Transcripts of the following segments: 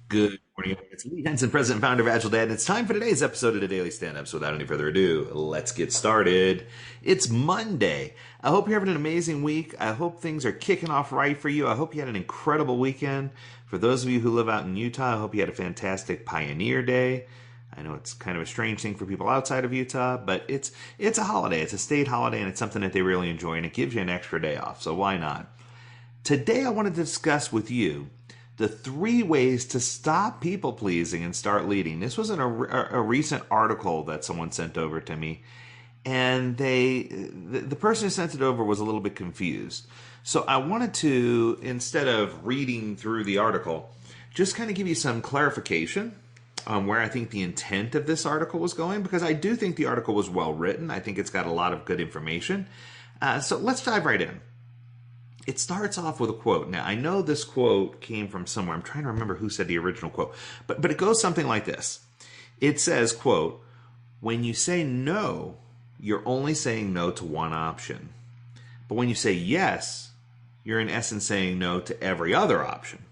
Good morning, everyone. It's Lee Henson, President and Founder of Agile Dad, and it's time for today's episode of the Daily Stand-Up. So without any further ado, let's get started. It's Monday. I hope you're having an amazing week. I hope things are kicking off right for you. I hope you had an incredible weekend. For those of you who live out in Utah, I hope you had a fantastic Pioneer Day. I know it's kind of a strange thing for people outside of Utah, but it's a holiday. It's a state holiday, and it's something that they really enjoy, and it gives you an extra day off, so why not? Today I wanted to discuss with you the 3 ways to stop people pleasing and start leading. This was in a recent article that someone sent over to me, and the person who sent it over was a little bit confused. So I wanted to, instead of reading through the article, just kind of give you some clarification on where I think the intent of this article was going, because I do think the article was well written. I think it's got a lot of good information. So let's dive right in. It starts off with a quote. Now, I know this quote came from somewhere. I'm trying to remember who said the original quote. But it goes something like this. It says, quote, "When you say no, you're only saying no to one option. But when you say yes, you're in essence saying no to every other option.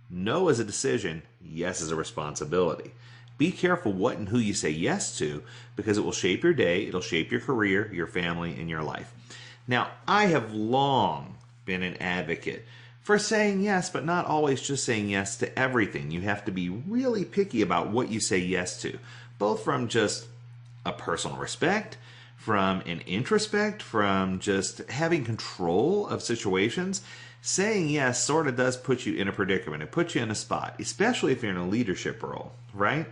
No is a decision. Yes is a responsibility. Be careful what and who you say yes to, because it will shape your day, it'll shape your career, your family, and your life." Now, I have long been an advocate for saying yes, but not always just saying yes to everything. You have to be really picky about what you say yes to, both from just a personal respect, from an introspect, from just having control of situations. Saying yes sort of does put you in a predicament. It puts you in a spot, especially if you're in a leadership role, right?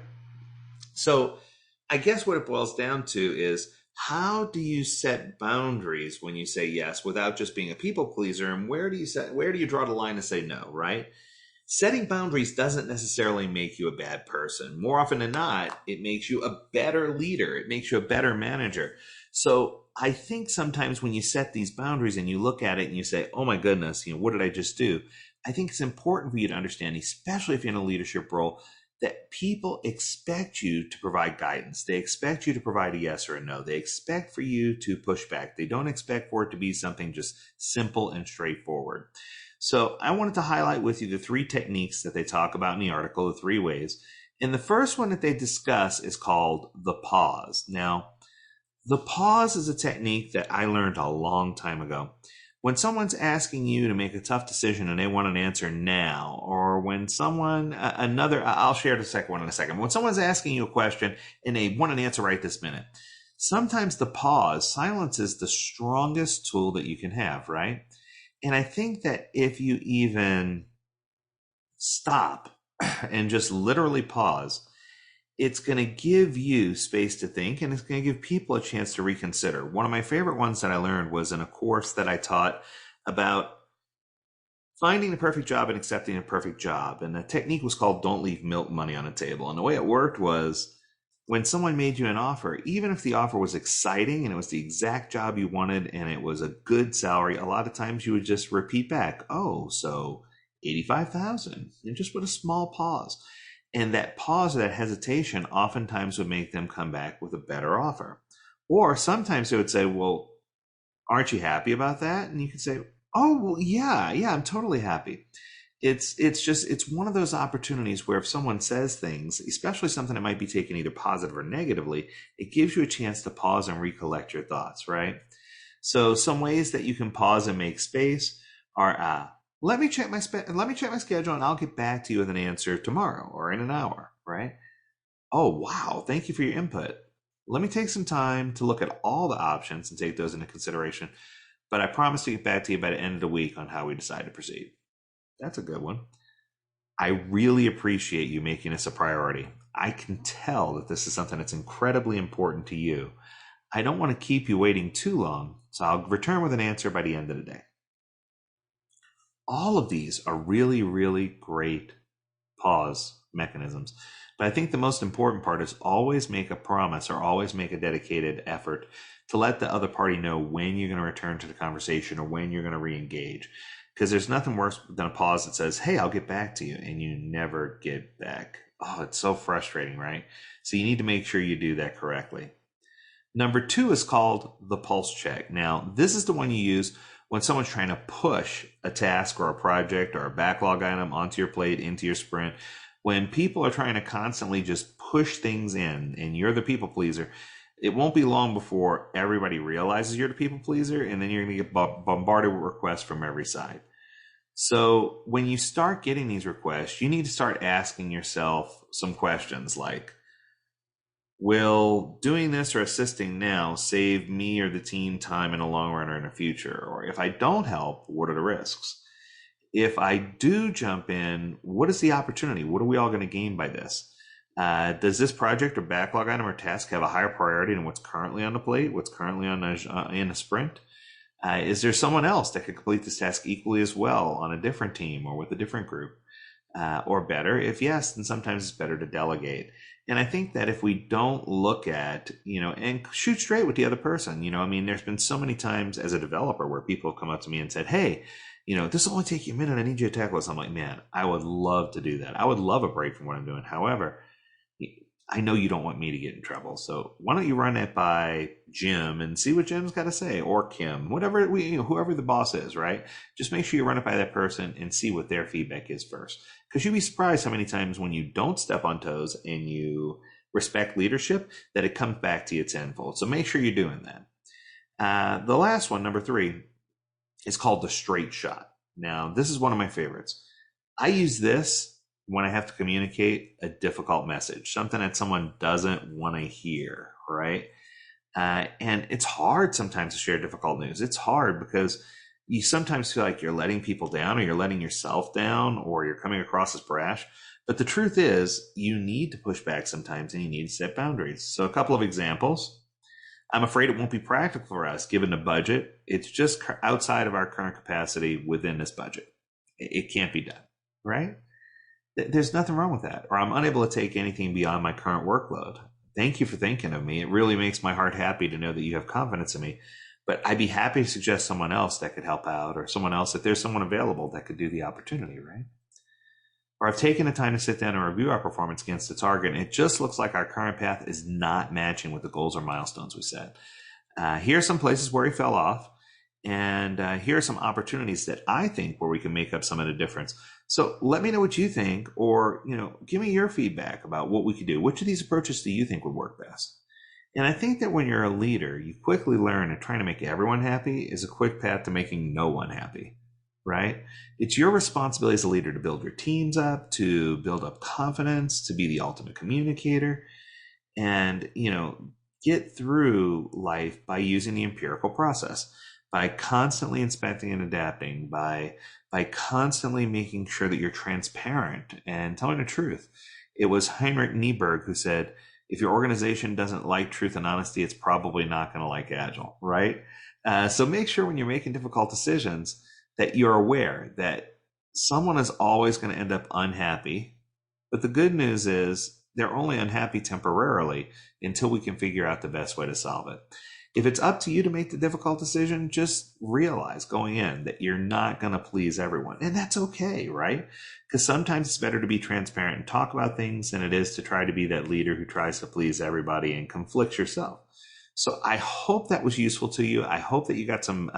So I guess what it boils down to is, how do you set boundaries when you say yes without just being a people pleaser? And where do you draw the line to say no, right? Setting boundaries doesn't necessarily make you a bad person. More often than not, it makes you a better leader. It makes you a better manager. So I think sometimes when you set these boundaries and you look at it and you say, oh my goodness, what did I just do? I think it's important for you to understand, especially if you're in a leadership role, that people expect you to provide guidance. They expect you to provide a yes or a no. They expect for you to push back. They don't expect for it to be something just simple and straightforward. So I wanted to highlight with you the 3 techniques that they talk about in the article, the 3 ways. And the first one that they discuss is called the pause. Now, the pause is a technique that I learned a long time ago. When someone's asking you to make a tough decision and they want an answer now, or when I'll share the second one in a second. When someone's asking you a question and they want an answer right this minute, sometimes the pause, silence, is the strongest tool that you can have, right? And I think that if you even stop and just literally pause, it's going to give you space to think, and it's going to give people a chance to reconsider. One of my favorite ones that I learned was in a course that I taught about finding the perfect job and accepting a perfect job. And the technique was called "Don't Leave Milk Money on the Table." And the way it worked was, when someone made you an offer, even if the offer was exciting and it was the exact job you wanted and it was a good salary, a lot of times you would just repeat back, "Oh, so 85,000," and just put a small pause. And that pause or that hesitation oftentimes would make them come back with a better offer. Or sometimes they would say, "Well, aren't you happy about that?" And you could say, "Oh, well, yeah, I'm totally happy." It's one of those opportunities where if someone says things, especially something that might be taken either positive or negatively, it gives you a chance to pause and recollect your thoughts, right? So some ways that you can pause and make space are, let me check my schedule and I'll get back to you with an answer tomorrow or in an hour, right? "Oh, wow, thank you for your input. Let me take some time to look at all the options and take those into consideration, but I promise to get back to you by the end of the week on how we decide to proceed." That's a good one. "I really appreciate you making this a priority. I can tell that this is something that's incredibly important to you. I don't want to keep you waiting too long, so I'll return with an answer by the end of the day." All of these are really, really great pause mechanisms. But I think the most important part is always make a promise or always make a dedicated effort to let the other party know when you're going to return to the conversation or when you're going to re-engage. Because there's nothing worse than a pause that says, "Hey, I'll get back to you," and you never get back. Oh, it's so frustrating, right? So you need to make sure you do that correctly. Number 2 is called the pulse check. Now, this is the one you use when someone's trying to push a task or a project or a backlog item onto your plate, into your sprint, When people are trying to constantly just push things in and you're the people pleaser, it won't be long before everybody realizes you're the people pleaser, and then you're going to get bombarded with requests from every side. So when you start getting these requests, you need to start asking yourself some questions like, will doing this or assisting now save me or the team time in the long run or in the future? Or if I don't help, what are the risks? If I do jump in, what is the opportunity? What are we all going to gain by this? Does this project or backlog item or task have a higher priority than what's currently on the plate, what's currently on in a sprint? Is there someone else that could complete this task equally as well on a different team or with a different group? Or better, if yes, then sometimes it's better to delegate. And I think that if we don't look at, and shoot straight with the other person, there's been so many times as a developer where people have come up to me and said, hey, this will only take you a minute. I need you to tackle this. I'm like, man, I would love to do that. I would love a break from what I'm doing. However, I know you don't want me to get in trouble. So why don't you run it by Jim and see what Jim's got to say, or Kim, whatever whoever the boss is, right? Just make sure you run it by that person and see what their feedback is first. Because you'd be surprised how many times when you don't step on toes and you respect leadership, that it comes back to you tenfold. So make sure you're doing that. The last one, number 3, is called the straight shot. Now, this is one of my favorites. I use this when I have to communicate a difficult message, something that someone doesn't want to hear, right? And it's hard sometimes to share difficult news. It's hard because you sometimes feel like you're letting people down, or you're letting yourself down, or you're coming across as brash. But the truth is, you need to push back sometimes, and you need to set boundaries. So a couple of examples. I'm afraid it won't be practical for us given the budget. It's just outside of our current capacity within this budget. It can't be done, right? There's nothing wrong with that. Or I'm unable to take anything beyond my current workload. Thank you for thinking of me. It really makes my heart happy to know that you have confidence in me. But I'd be happy to suggest someone else that could help out, or someone else, if there's someone available that could do the opportunity, right? Or I've taken the time to sit down and review our performance against the target, and it just looks like our current path is not matching with the goals or milestones we set. Here are some places where we fell off, and here are some opportunities that I think where we can make up some of the difference. So let me know what you think, or give me your feedback about what we could do. Which of these approaches do you think would work best? And I think that when you're a leader, you quickly learn that trying to make everyone happy is a quick path to making no one happy, right? It's your responsibility as a leader to build your teams up, to build up confidence, to be the ultimate communicator, and, get through life by using the empirical process, by constantly inspecting and adapting, by constantly making sure that you're transparent and telling the truth. It was Heinrich Niebuhr who said, if your organization doesn't like truth and honesty, it's probably not going to like Agile, right? So make sure when you're making difficult decisions that you're aware that someone is always going to end up unhappy. But the good news is they're only unhappy temporarily until we can figure out the best way to solve it. If it's up to you to make the difficult decision, just realize going in that you're not going to please everyone. And that's okay, right? Because sometimes it's better to be transparent and talk about things than it is to try to be that leader who tries to please everybody and conflicts yourself. So I hope that was useful to you. I hope that you got some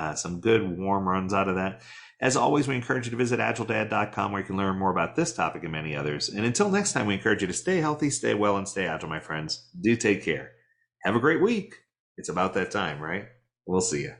good warm runs out of that. As always, we encourage you to visit agiledad.com, where you can learn more about this topic and many others. And until next time, we encourage you to stay healthy, stay well, and stay agile, my friends. Do take care. Have a great week. It's about that time, right? We'll see you.